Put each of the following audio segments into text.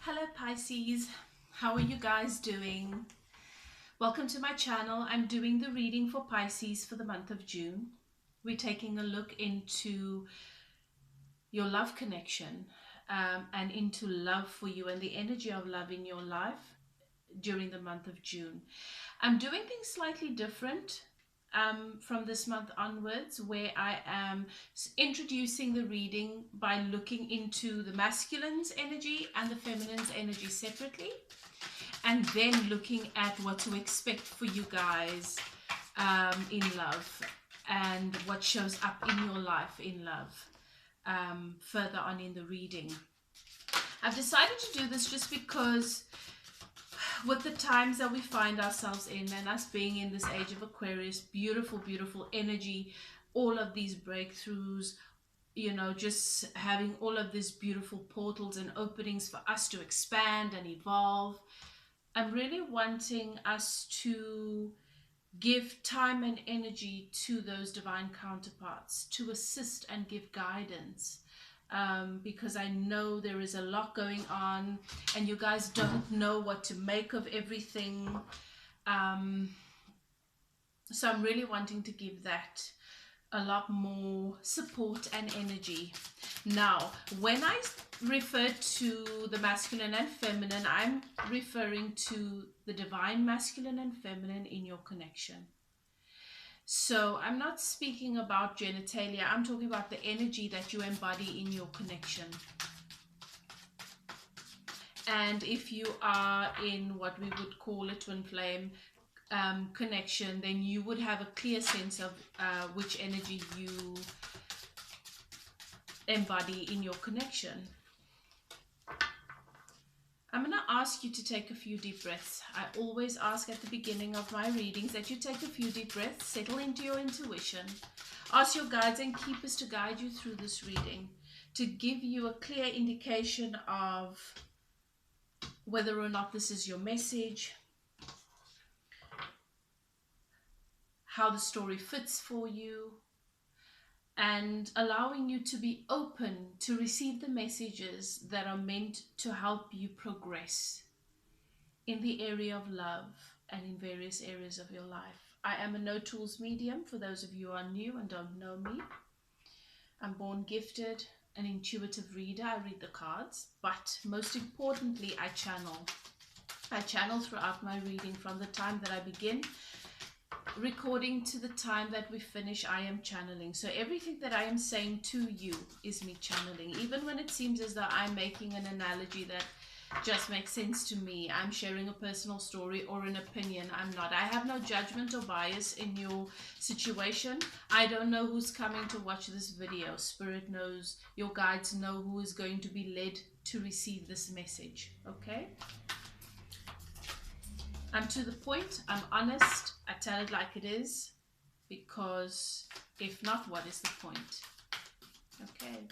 Hello Pisces, how are you guys doing? Welcome to my channel. I'm doing the reading for Pisces for the month of June. We're taking a look into your love connection and into love for you and the energy of love in your life during the month of June. I'm doing things slightly different from this month onwards, where I am introducing the reading by looking into the masculine's energy and the feminine's energy separately, and then looking at what to expect for you guys in love and what shows up in your life in love further on in the reading. I've decided to do this just because with the times that we find ourselves in, and us being in this age of Aquarius, beautiful energy, all of these breakthroughs, you know, just having all of these beautiful portals and openings for us to expand and evolve. I'm really wanting us to give time and energy to those divine counterparts to assist and give guidance, because I know there is a lot going on and you guys don't know what to make of everything. So I'm really wanting to give that a lot more support and energy. Now, when I refer to the masculine and feminine, I'm referring to the divine masculine and feminine in your connection. So I'm not speaking about genitalia, I'm talking about the energy that you embody in your connection. And if you are in what we would call a twin flame connection, then you would have a clear sense of which energy you embody in your connection. I'm going to ask you to take a few deep breaths. I always ask at the beginning of my readings that you take a few deep breaths, settle into your intuition, ask your guides and keepers to guide you through this reading, to give you a clear indication of whether or not this is your message, how the story fits for you, and allowing you to be open to receive the messages that are meant to help you progress in the area of love and in various areas of your life. I am a no tools medium for those of you who are new and don't know me. I'm born gifted, an intuitive reader. I read the cards, but most importantly, I channel. I channel throughout my reading from the time that I begin recording to the time that we finish. I am channeling. So everything that I am saying to you is me channeling. Even when it seems as though I'm making an analogy that just makes sense to me, I'm sharing a personal story or an opinion, I'm not. I have no judgment or bias in your situation. I don't know who's coming to watch this video. Spirit knows, your guides know who is going to be led to receive this message. Okay? I'm to the point, I'm honest, I tell it like it is, because if not, what is the point? Okay,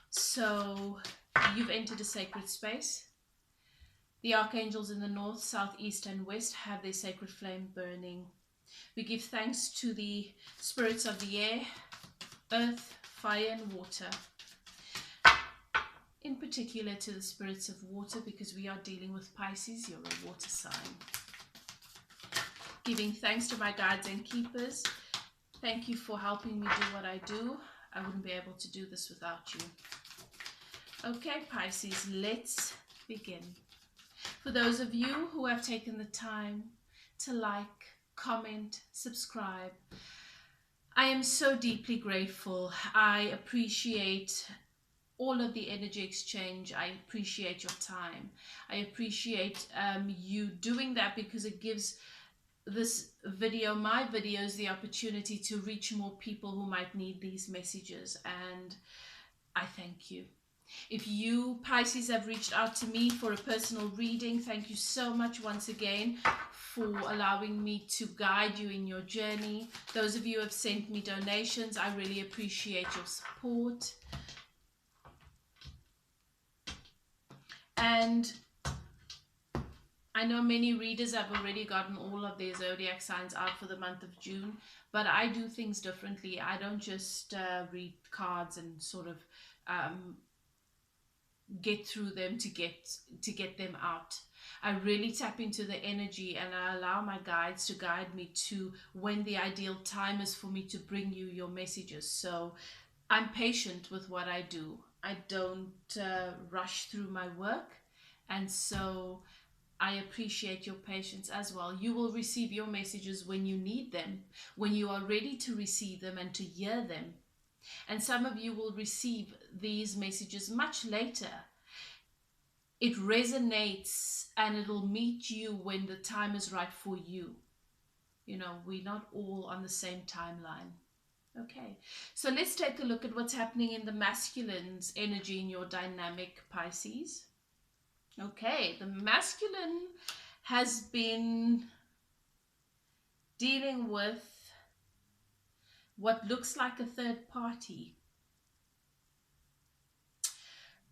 so you've entered a sacred space. The archangels in the north, south, east and west have their sacred flame burning. We give thanks to the spirits of the air, earth, fire and water. In particular to the spirits of water, because we are dealing with Pisces, you're a water sign. Giving thanks to my guides and keepers. Thank you for helping me do what I do. I wouldn't be able to do this without you. Okay, Pisces, let's begin. For those of you who have taken the time to like, comment, subscribe, I am so deeply grateful. I appreciate all of the energy exchange. I appreciate your time. I appreciate you doing that, because it gives this video, my videos, the opportunity to reach more people who might need these messages, and I thank you. If you Pisces have reached out to me for a personal reading, thank you so much once again for allowing me to guide you in your journey. Those of you who have sent me donations, I really appreciate your support. And I know many readers have already gotten all of their zodiac signs out for the month of June, but I do things differently. I don't just read cards and sort of get through them, to get them out. I really tap into the energy and I allow my guides to guide me to when the ideal time is for me to bring you your messages. So I'm patient with what I do. I don't rush through my work. And so I appreciate your patience as well. You will receive your messages when you need them, when you are ready to receive them and to hear them. And some of you will receive these messages much later. It resonates and it'll meet you when the time is right for you. You know, we're not all on the same timeline. Okay, so let's take a look at what's happening in the masculine's energy in your dynamic, Pisces. Okay, the masculine has been dealing with what looks like a third party.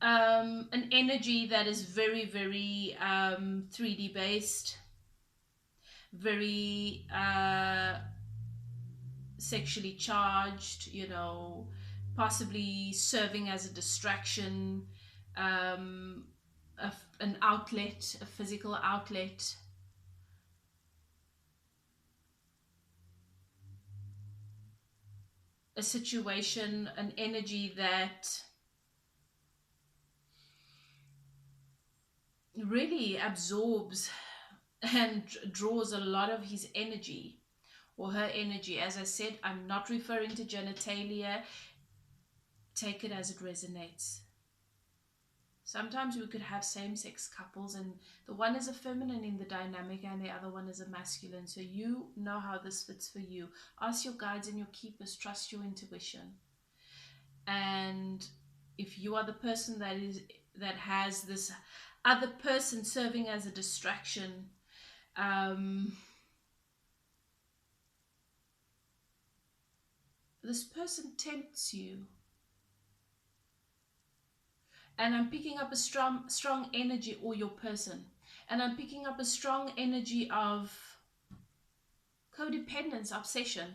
An energy that is very, very 3D based, very sexually charged, you know, possibly serving as a distraction, um, an outlet, a physical outlet. A situation, an energy that really absorbs and draws a lot of his energy or her energy. As I said, I'm not referring to genitalia. Take it as it resonates. Sometimes we could have same-sex couples and the one is a feminine in the dynamic and the other one is a masculine. So you know how this fits for you. Ask your guides and your keepers. Trust your intuition. And if you are the person that has this other person serving as a distraction, this person tempts you. And I'm picking up a strong energy, or your person. And I'm picking up a strong energy of codependence, obsession.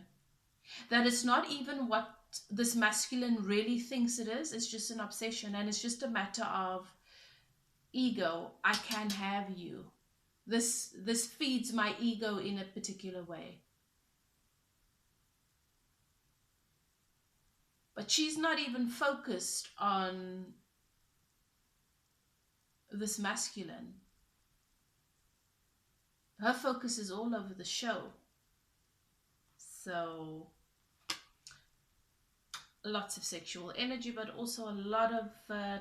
That it's not even what this masculine really thinks it is. It's just an obsession. And it's just a matter of ego. I can have you. This feeds my ego in a particular way. But she's not even focused on this masculine. Her focus is all over the show. So lots of sexual energy, but also a lot of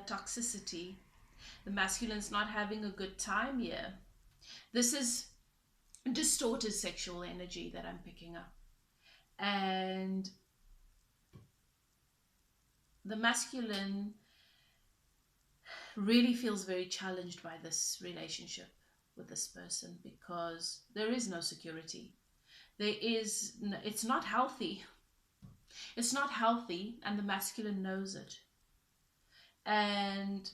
toxicity. The masculine's not having a good time here. This is distorted sexual energy that I'm picking up. And the masculine really feels very challenged by this relationship with this person because there is no security. It's not healthy. It's not healthy, and the masculine knows it. And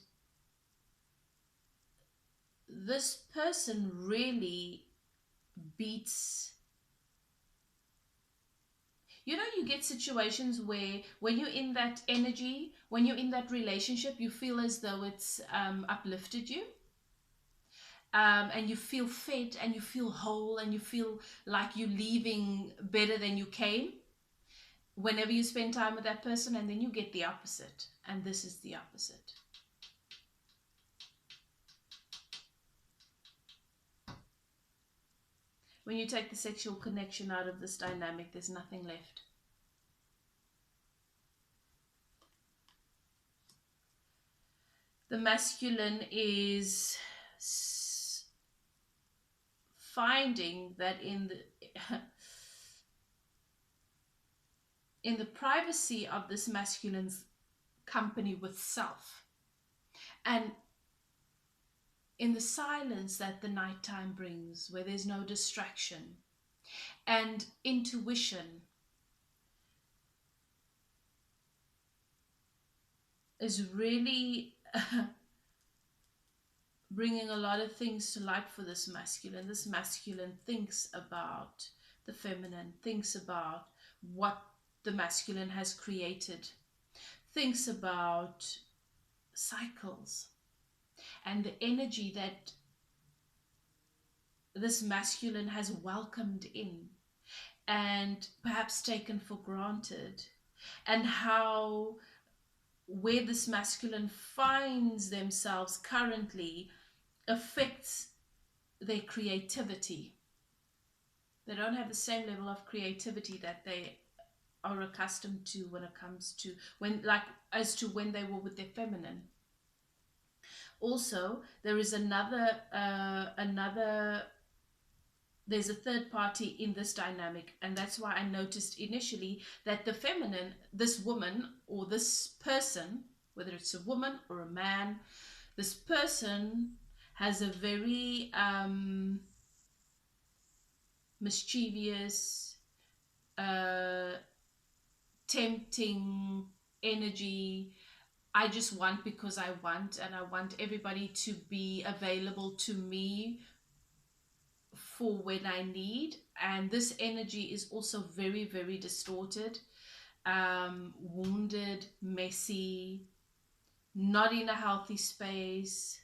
this person really beats. You know, you get situations where when you're in that energy, when you're in that relationship, you feel as though it's uplifted you. And you feel fed and you feel whole and you feel like you're leaving better than you came whenever you spend time with that person, and then you get the opposite. And this is the opposite. When you take the sexual connection out of this dynamic, there's nothing left. The masculine is finding that in the privacy of this masculine's company with self, and in the silence that the nighttime brings, where there's no distraction, and intuition is really bringing a lot of things to light for this masculine. This masculine thinks about the feminine, thinks about what the masculine has created, thinks about cycles. and the energy that this masculine has welcomed in and perhaps taken for granted, and how where this masculine finds themselves currently affects their creativity. They don't have the same level of creativity that they are accustomed to when it comes to when, like, as to when they were with their feminine. Also, there is there's a third party in this dynamic, and that's why I noticed initially that the feminine, this woman or this person, whether it's a woman or a man, this person has a very mischievous, tempting energy. I just want because I want, and I want everybody to be available to me for when I need. And this energy is also very, very distorted, wounded, messy, not in a healthy space,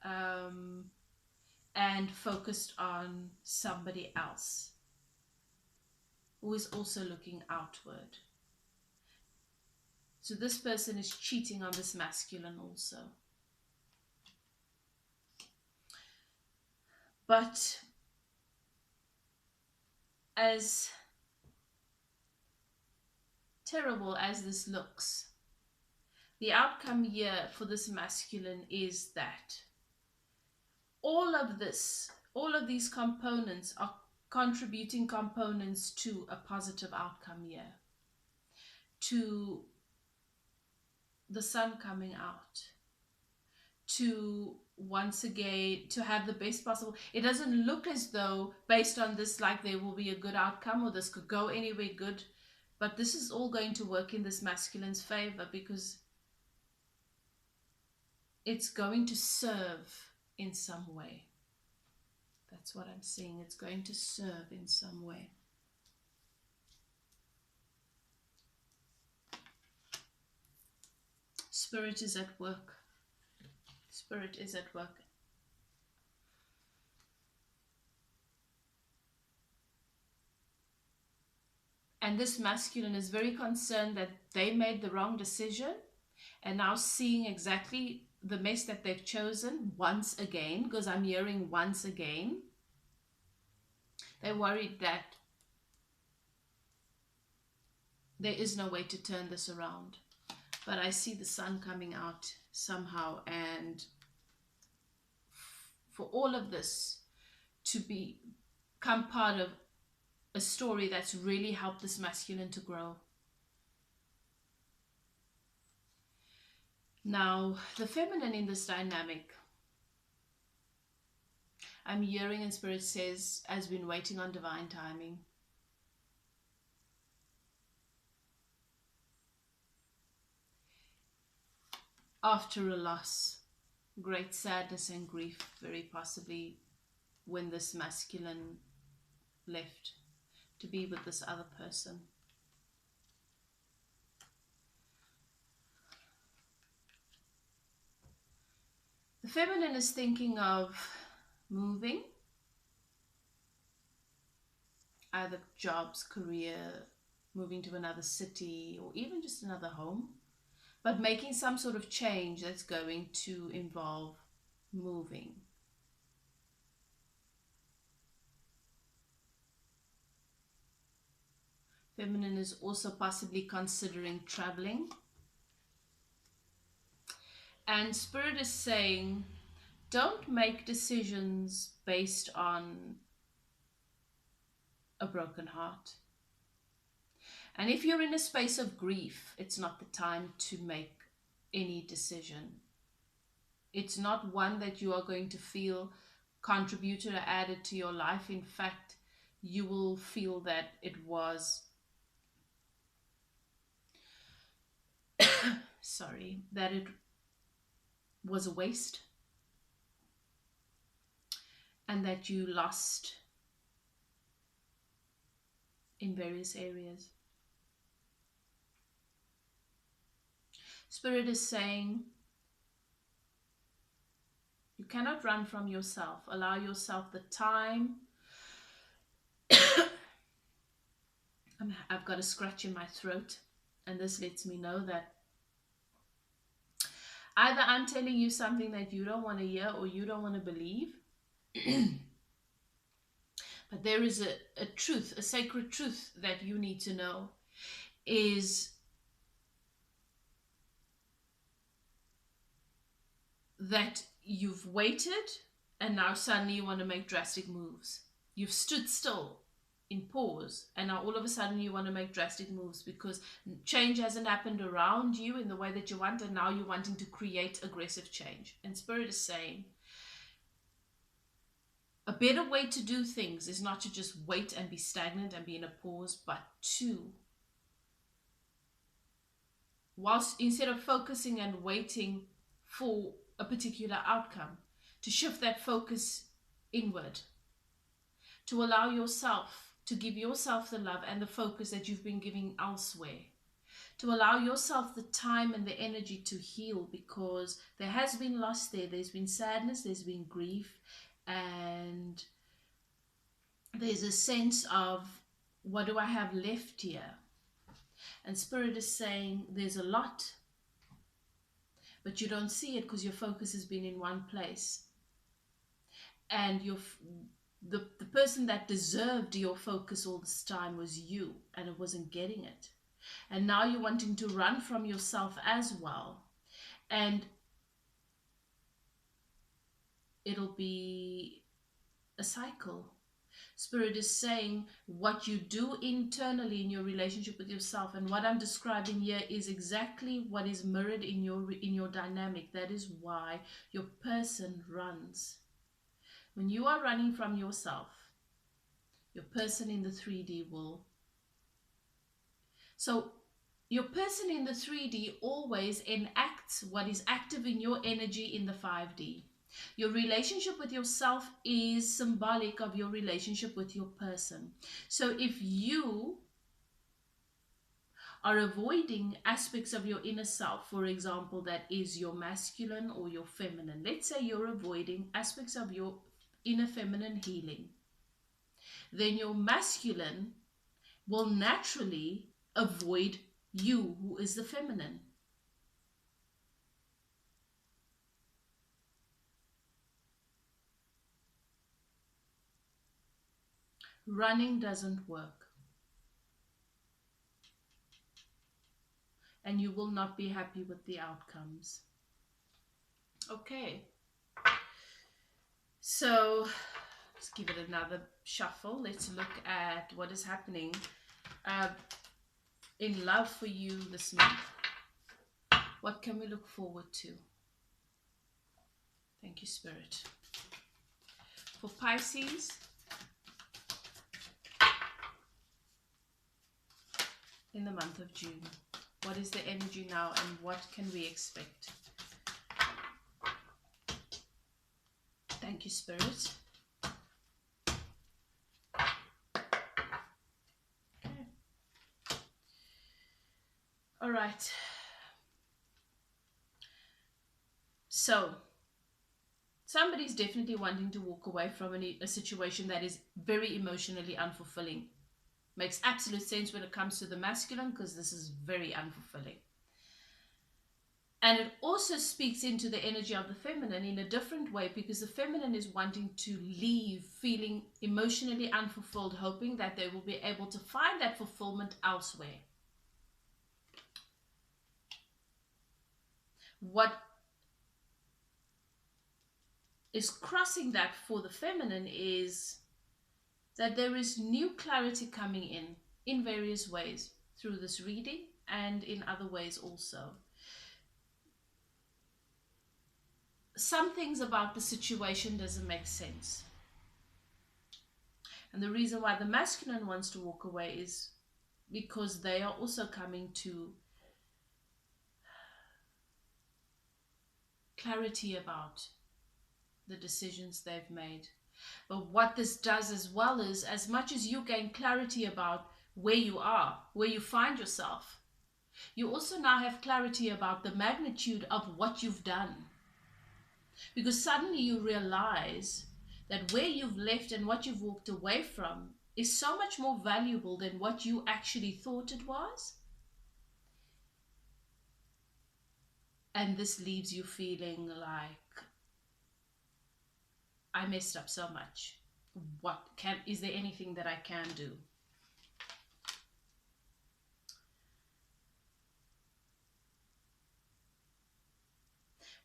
and focused on somebody else who is also looking outward. So this person is cheating on this masculine also. But as terrible as this looks, the outcome here for this masculine is that all of these components are contributing components to a positive outcome here. To the sun coming out, to once again to have the best possible. It doesn't look as though based on this like there will be a good outcome or this could go anywhere good, but this is all going to work in this masculine's favor because it's going to serve in some way. That's what I'm seeing. It's going to serve in some way. Spirit is at work. Spirit is at work. And this masculine is very concerned that they made the wrong decision and now seeing exactly the mess that they've chosen once again, because I'm hearing once again. They're worried that there is no way to turn this around. But I see the sun coming out somehow, and for all of this to become part of a story that's really helped this masculine to grow. Now, the feminine in this dynamic, I'm hearing in spirit says, has been waiting on divine timing. After a loss, great sadness and grief, very possibly when this masculine left to be with this other person. The feminine is thinking of moving, either jobs, career, moving to another city, or even just another home, but making some sort of change that's going to involve moving. Feminine is also possibly considering traveling. And Spirit is saying, don't make decisions based on a broken heart. And if you're in a space of grief, it's not the time to make any decision. It's not one that you are going to feel contributed or added to your life. In fact, you will feel that it was that it was a waste and that you lost in various areas. Spirit is saying, cannot run from yourself. Allow yourself the time. I've got a scratch in my throat, and this lets me know that either I'm telling you something that you don't want to hear or you don't want to believe. But there is a truth, a sacred truth that you need to know, is that you've waited and now suddenly you want to make drastic moves. You've stood still in pause and now all of a sudden you want to make drastic moves because change hasn't happened around you in the way that you want, and now you're wanting to create aggressive change. And Spirit is saying a better way to do things is not to just wait and be stagnant and be in a pause, but to, whilst instead of focusing and waiting for a particular outcome, to shift that focus inward, to allow yourself to give yourself the love and the focus that you've been giving elsewhere, to allow yourself the time and the energy to heal, because there has been loss there. There's been sadness, there's been grief, and there's a sense of, what do I have left here? And Spirit is saying there's a lot, but you don't see it because your focus has been in one place. And the person that deserved your focus all this time was you, and it wasn't getting it. And now you're wanting to run from yourself as well. And it'll be a cycle. Spirit is saying what you do internally in your relationship with yourself, and what I'm describing here is exactly what is mirrored in your dynamic. That is why your person runs. When you are running from yourself, your person in the 3D will. So your person in the 3D always enacts what is active in your energy in the 5D. Your relationship with yourself is symbolic of your relationship with your person. So if you are avoiding aspects of your inner self, for example, that is your masculine or your feminine, let's say you're avoiding aspects of your inner feminine healing, then your masculine will naturally avoid you, who is the feminine. Running doesn't work, and you will not be happy with the outcomes. Okay, so let's give it another shuffle. Let's look at what is happening in love for you this month. What can we look forward to? Thank you, Spirit. For Pisces, in the month of June, what is the energy now and what can we expect? Thank you, Spirit. Okay. All right. So, somebody's definitely wanting to walk away from a situation that is very emotionally unfulfilling. Makes absolute sense when it comes to the masculine, because this is very unfulfilling. And it also speaks into the energy of the feminine in a different way, because the feminine is wanting to leave feeling emotionally unfulfilled, hoping that they will be able to find that fulfillment elsewhere. What is crossing that for the feminine is that there is new clarity coming in various ways through this reading and in other ways also. Some things about the situation doesn't make sense. And the reason why the masculine wants to walk away is because they are also coming to clarity about the decisions they've made. But what this does as well is, as much as you gain clarity about where you are, where you find yourself, you also now have clarity about the magnitude of what you've done. Because suddenly you realize that where you've left and what you've walked away from is so much more valuable than what you actually thought it was. And this leaves you feeling like, I messed up so much. Is there anything that I can do?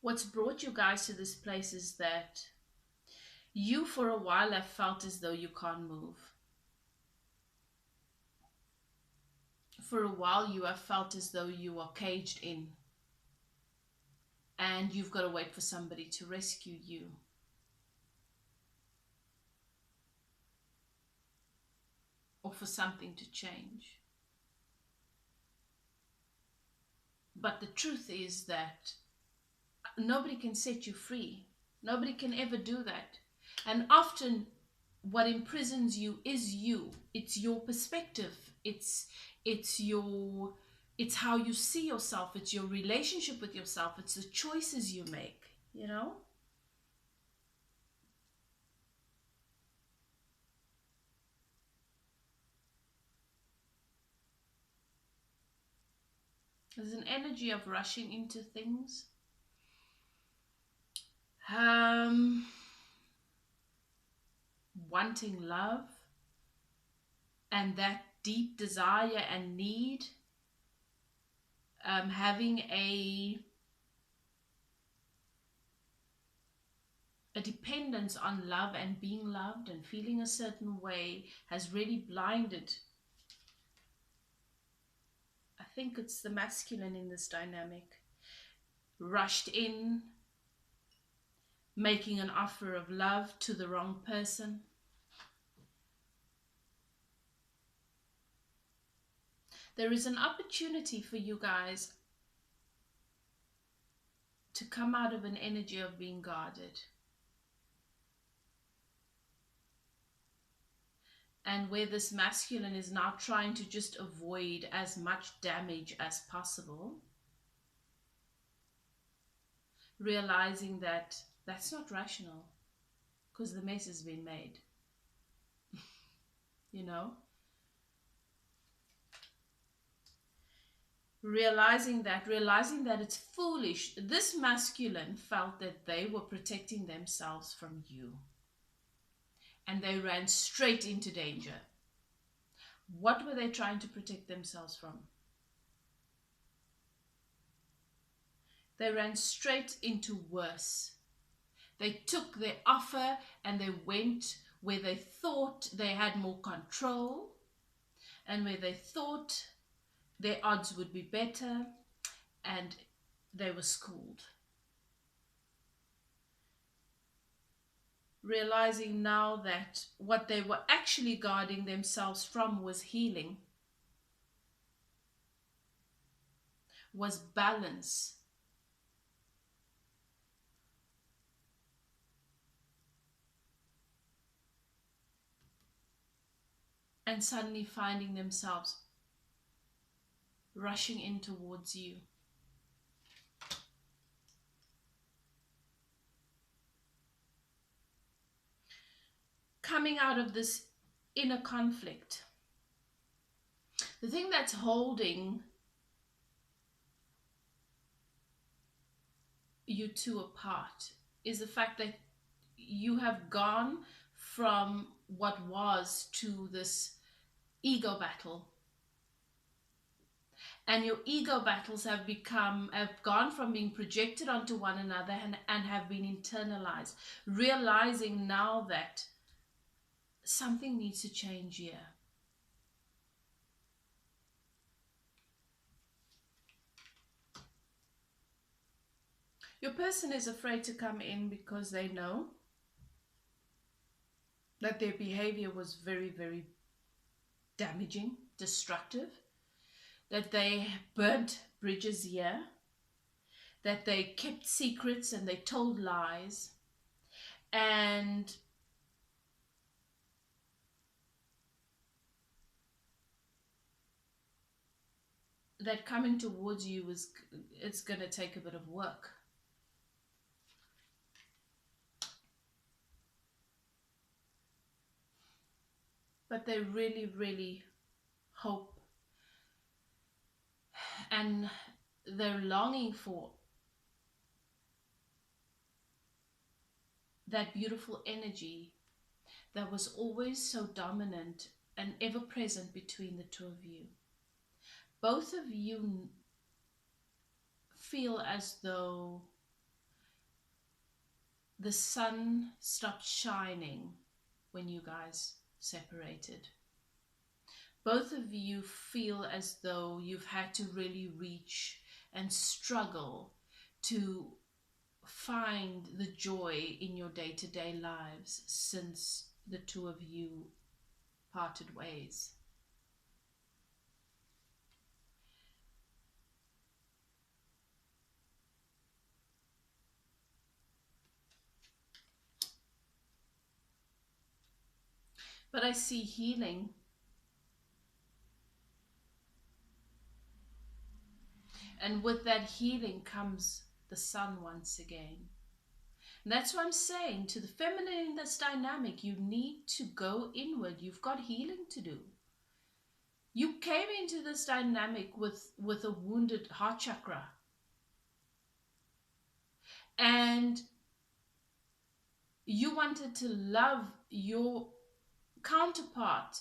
What's brought you guys to this place is that you for a while have felt as though you can't move. For a while you have felt as though you are caged in and you've got to wait for somebody to rescue you. Or for something to change. But the truth is that nobody can set you free. Nobody can ever do that. And often what imprisons you is you. It's your perspective. It's how you see yourself. It's your relationship with yourself. It's the choices you make, you know? There's an energy of rushing into things. Wanting love and that deep desire and need, having a dependence on love and being loved and feeling a certain way has really blinded. I think it's the masculine in this dynamic. Rushed in, making an offer of love to the wrong person. There is an opportunity for you guys to come out of an energy of being guarded. And where this masculine is now trying to just avoid as much damage as possible, realizing that that's not rational because the mess has been made. You know? Realizing that it's foolish. This masculine felt that they were protecting themselves from you. And they ran straight into danger. What were they trying to protect themselves from? They ran straight into worse. They took their offer and they went where they thought they had more control and where they thought their odds would be better, and they were schooled. Realizing now that what they were actually guarding themselves from was healing, was balance. And suddenly finding themselves rushing in towards you. Coming out of this inner conflict. The thing that's holding you two apart is the fact that you have gone from what was to this ego battle. And your ego battles have gone from being projected onto one another and have been internalized. Realizing now that something needs to change here. Your person is afraid to come in because they know that their behavior was very, very damaging, destructive, that they burnt bridges here, that they kept secrets and they told lies, and that coming towards you it's going to take a bit of work. but they really, really hope, and they're longing for that beautiful energy that was always so dominant and ever present between the two of you. Both of you feel as though the sun stopped shining when you guys separated. Both of you feel as though you've had to really reach and struggle to find the joy in your day-to-day lives since the two of you parted ways. But I see healing. And with that healing comes the sun once again. And that's what I'm saying. To the feminine in this dynamic, you need to go inward. You've got healing to do. You came into this dynamic with a wounded heart chakra. And you wanted to love your counterpart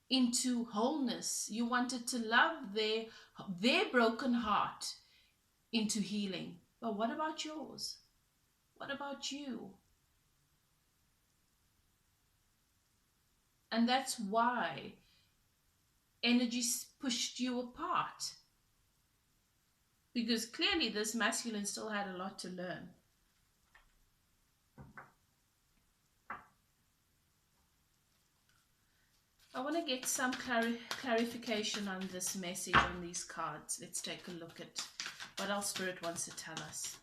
into wholeness. You wanted to love their broken heart into healing. But what about yours? What about you? And that's why energy pushed you apart. Because clearly this masculine still had a lot to learn. I want to get some clarification on this message on these cards. Let's take a look at what else Spirit wants to tell us.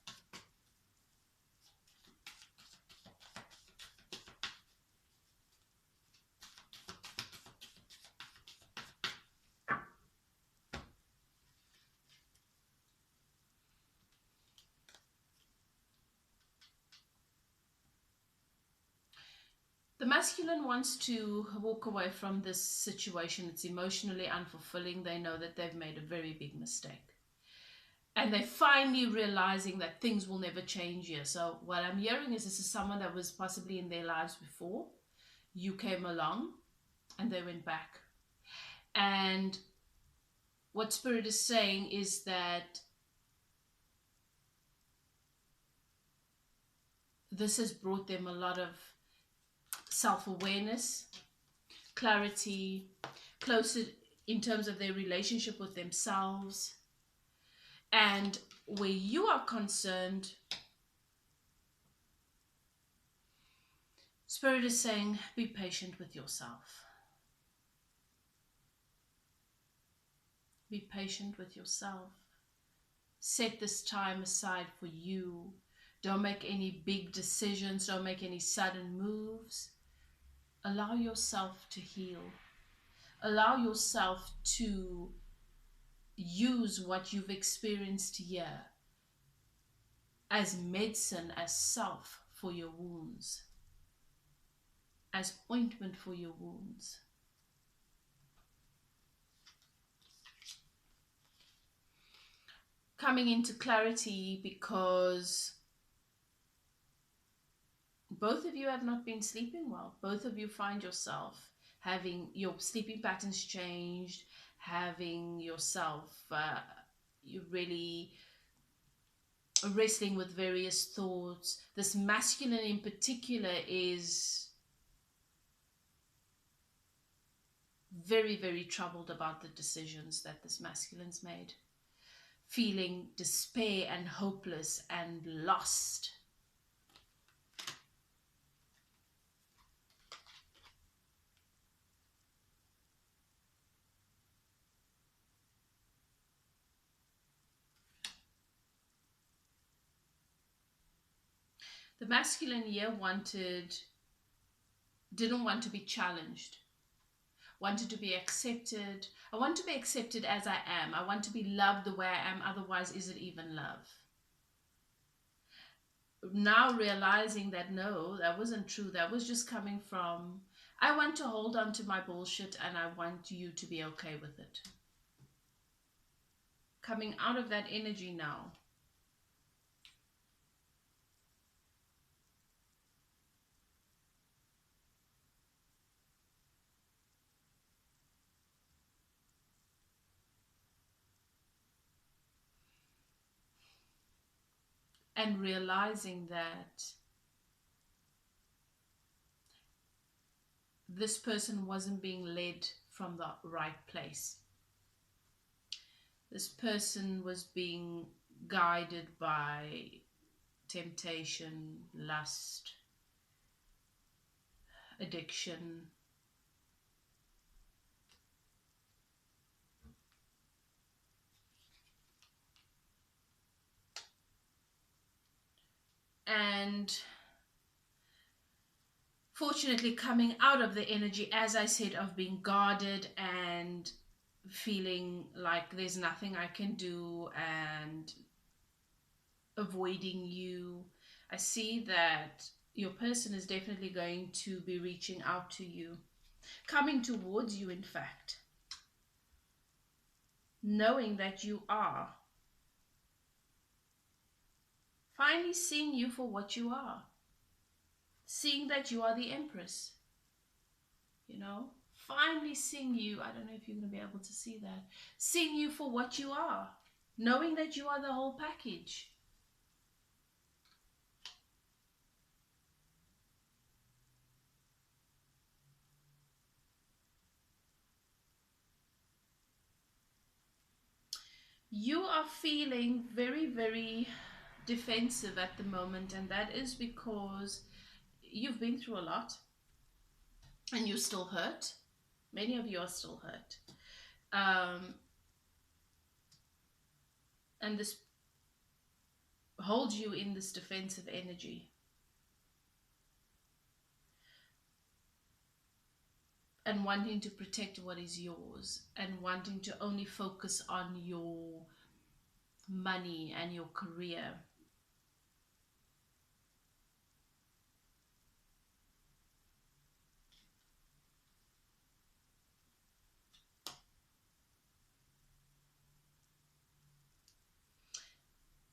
The masculine wants to walk away from this situation. It's emotionally unfulfilling. They know that they've made a very big mistake. And they're finally realizing that things will never change here. So what I'm hearing is this is someone that was possibly in their lives before. You came along and they went back. And what Spirit is saying is that this has brought them a lot of self-awareness, clarity, closer in terms of their relationship with themselves. And where you are concerned, Spirit is saying, be patient with yourself. Be patient with yourself. Set this time aside for you. Don't make any big decisions. Don't make any sudden moves. Allow yourself to heal. Allow yourself to use what you've experienced here as medicine, as salve for your wounds, as ointment for your wounds. Coming into clarity because both of you have not been sleeping well. Both of you find yourself having your sleeping patterns changed, having yourself, you really wrestling with various thoughts. This masculine in particular is very, very troubled about the decisions that this masculine's made. Feeling despair and hopeless and lost. The masculine here didn't want to be challenged, wanted to be accepted. I want to be accepted as I am. I want to be loved the way I am, otherwise is it even love? Now realizing that no, that wasn't true. That was just coming from I want to hold on to my bullshit and I want you to be okay with it. Coming out of that energy now. And realizing that this person wasn't being led from the right place. This person was being guided by temptation, lust, addiction. And fortunately, coming out of the energy, as I said, of being guarded and feeling like there's nothing I can do and avoiding you, I see that your person is definitely going to be reaching out to you, coming towards you, in fact, knowing that you are finally seeing you for what you are, seeing that you are the Empress, you know, finally seeing you. I don't know if you're going to be able to see that, seeing you for what you are, knowing that you are the whole package. You are feeling very, very defensive at the moment, and that is because you've been through a lot and you're still hurt. Many of you are still hurt. And this holds you in this defensive energy. And wanting to protect what is yours, and wanting to only focus on your money and your career.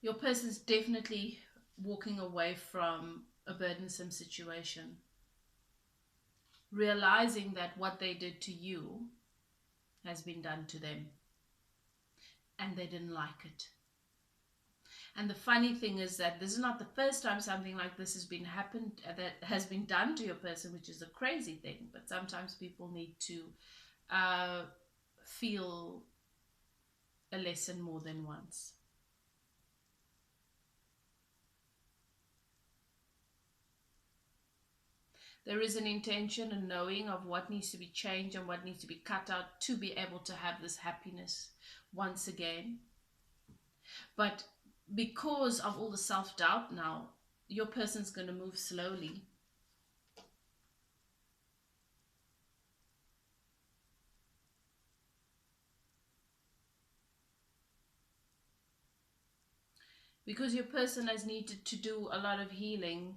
Your person's definitely walking away from a burdensome situation, realizing that what they did to you has been done to them, and they didn't like it. And the funny thing is that this is not the first time something like this has been that has been done to your person, which is a crazy thing. But sometimes people need to feel a lesson more than once. There is an intention and knowing of what needs to be changed and what needs to be cut out to be able to have this happiness once again. But because of all the self-doubt now, your person's going to move slowly. Because your person has needed to do a lot of healing.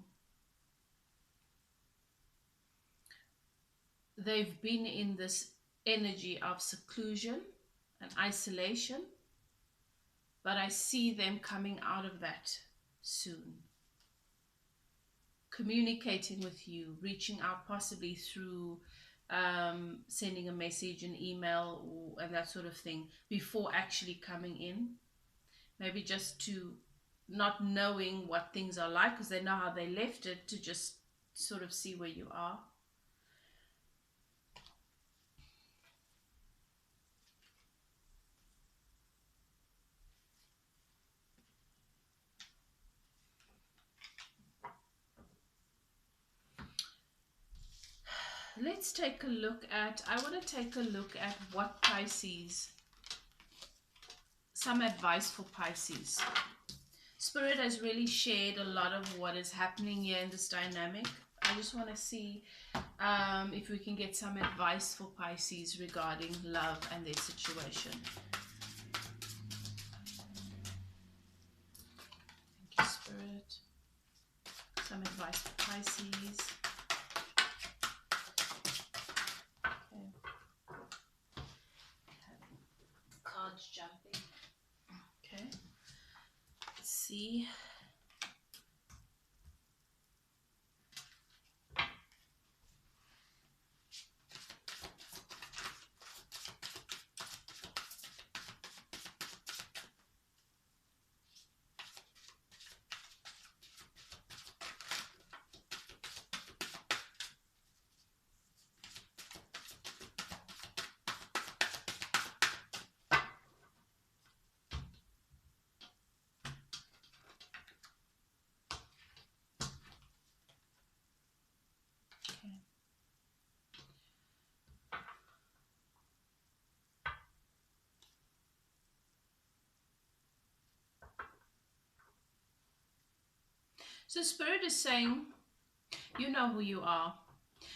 They've been in this energy of seclusion and isolation, but I see them coming out of that soon. Communicating with you, reaching out possibly through sending a message, an email, and that sort of thing, before actually coming in. Maybe just to not knowing what things are like, because they know how they left it, to just sort of see where you are. Let's take a look at, I want to take a look at what Pisces, some advice for Pisces. Spirit has really shared a lot of what is happening here in this dynamic. I just want to see if we can get some advice for Pisces regarding love and their situation. Thank you, Spirit. Some advice for Pisces. see. Okay. So Spirit is saying, you know who you are.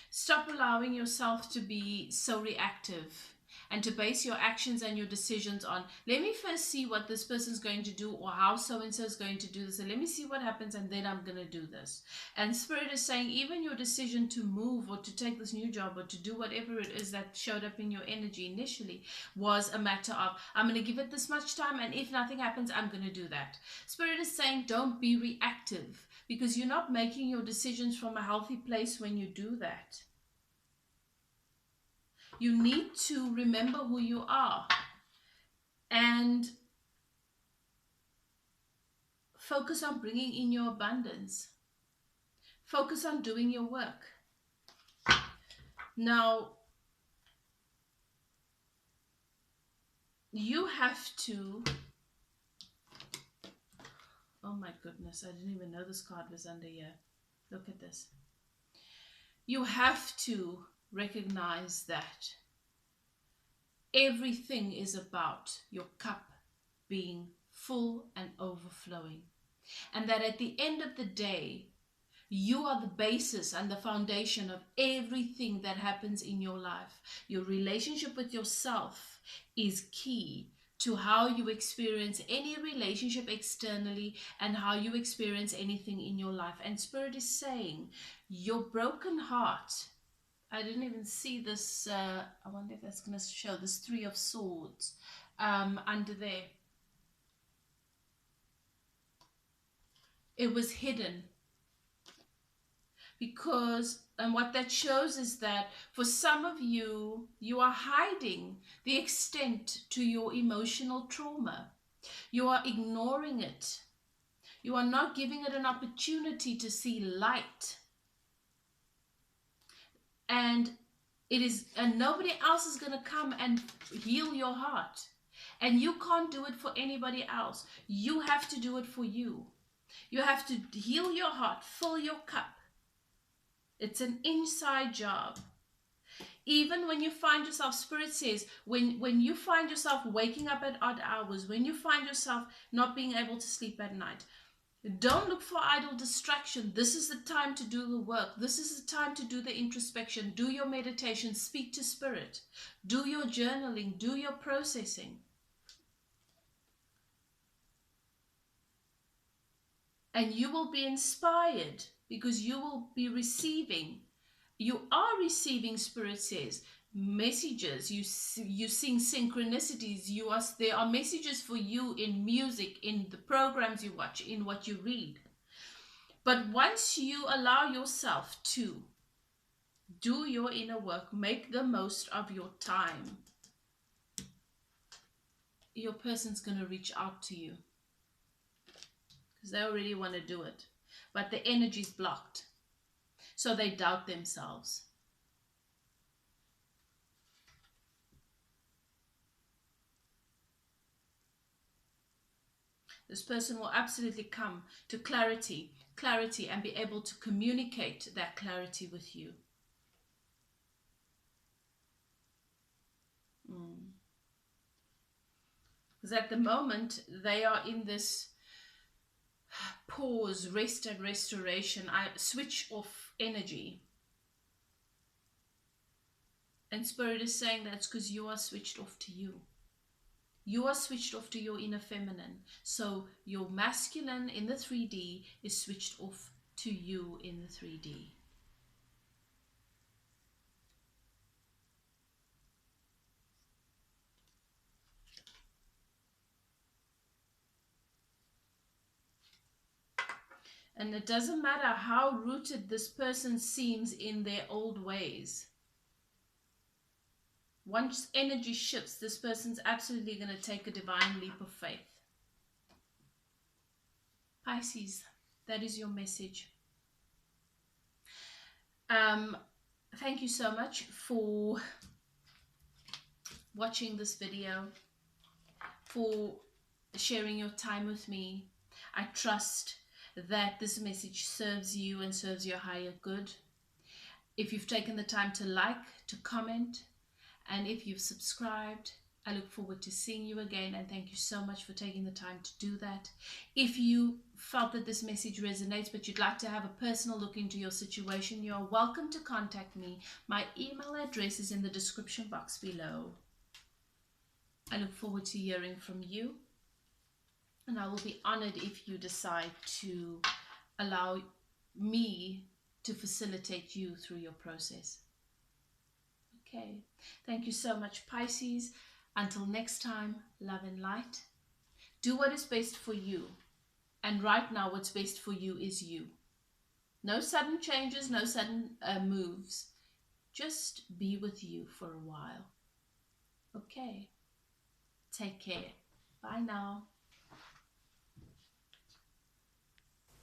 Stop allowing yourself to be so reactive and to base your actions and your decisions on, let me first see what this person's going to do or how so-and-so is going to do this, and let me see what happens, and then I'm going to do this. And Spirit is saying, even your decision to move or to take this new job or to do whatever it is that showed up in your energy initially was a matter of, I'm going to give it this much time, and if nothing happens, I'm going to do that. Spirit is saying, don't be reactive, because you're not making your decisions from a healthy place when you do that. You need to remember who you are and focus on bringing in your abundance. Focus on doing your work. Now, you have to, oh my goodness, I didn't even know this card was under here. Look at this. You have to recognize that everything is about your cup being full and overflowing. And that at the end of the day, you are the basis and the foundation of everything that happens in your life. Your relationship with yourself is key to how you experience any relationship externally and how you experience anything in your life. And Spirit is saying, your broken heart, I didn't even see this, I wonder if that's going to show this 3 of Swords under there. It was hidden. Because, and what that shows is that for some of you, you are hiding the extent to your emotional trauma. You are ignoring it. You are not giving it an opportunity to see light. And nobody else is going to come and heal your heart. And you can't do it for anybody else. You have to do it for you. You have to heal your heart, fill your cup. It's an inside job. Even when you find yourself, Spirit says, when you find yourself waking up at odd hours, when you find yourself not being able to sleep at night, don't look for idle distraction. This is the time to do the work. This is the time to do the introspection. Do your meditation. Speak to Spirit. Do your journaling. Do your processing. And you will be inspired because you will be receiving. You are receiving, Spirit says, messages. You seeing synchronicities. There are messages for you in music, in the programs you watch, in what you read. But once you allow yourself to do your inner work, make the most of your time, your person's going to reach out to you because they already want to do it. But the energy's blocked. So they doubt themselves. This person will absolutely come to clarity, and be able to communicate that clarity with you. Because at the moment, they are in this pause, rest and restoration. I switch off energy. And Spirit is saying that's because you are switched off to you. You are switched off to your inner feminine. So your masculine in the 3D is switched off to you in the 3D. And it doesn't matter how rooted this person seems in their old ways. Once energy shifts, this person's absolutely going to take a divine leap of faith. Pisces, that is your message. Thank you so much for watching this video, for sharing your time with me. I trust that this message serves you and serves your higher good. If you've taken the time to like, to comment, and if you've subscribed, I look forward to seeing you again, and thank you so much for taking the time to do that. If you felt that this message resonates but you'd like to have a personal look into your situation, you're welcome to contact me. My email address is in the description box below. I look forward to hearing from you, and I will be honored if you decide to allow me to facilitate you through your process. Okay, thank you so much, Pisces. Until next time, love and light. Do what is best for you. And right now, what's best for you is you. No sudden changes, no sudden moves. Just be with you for a while. Okay, take care. Bye now.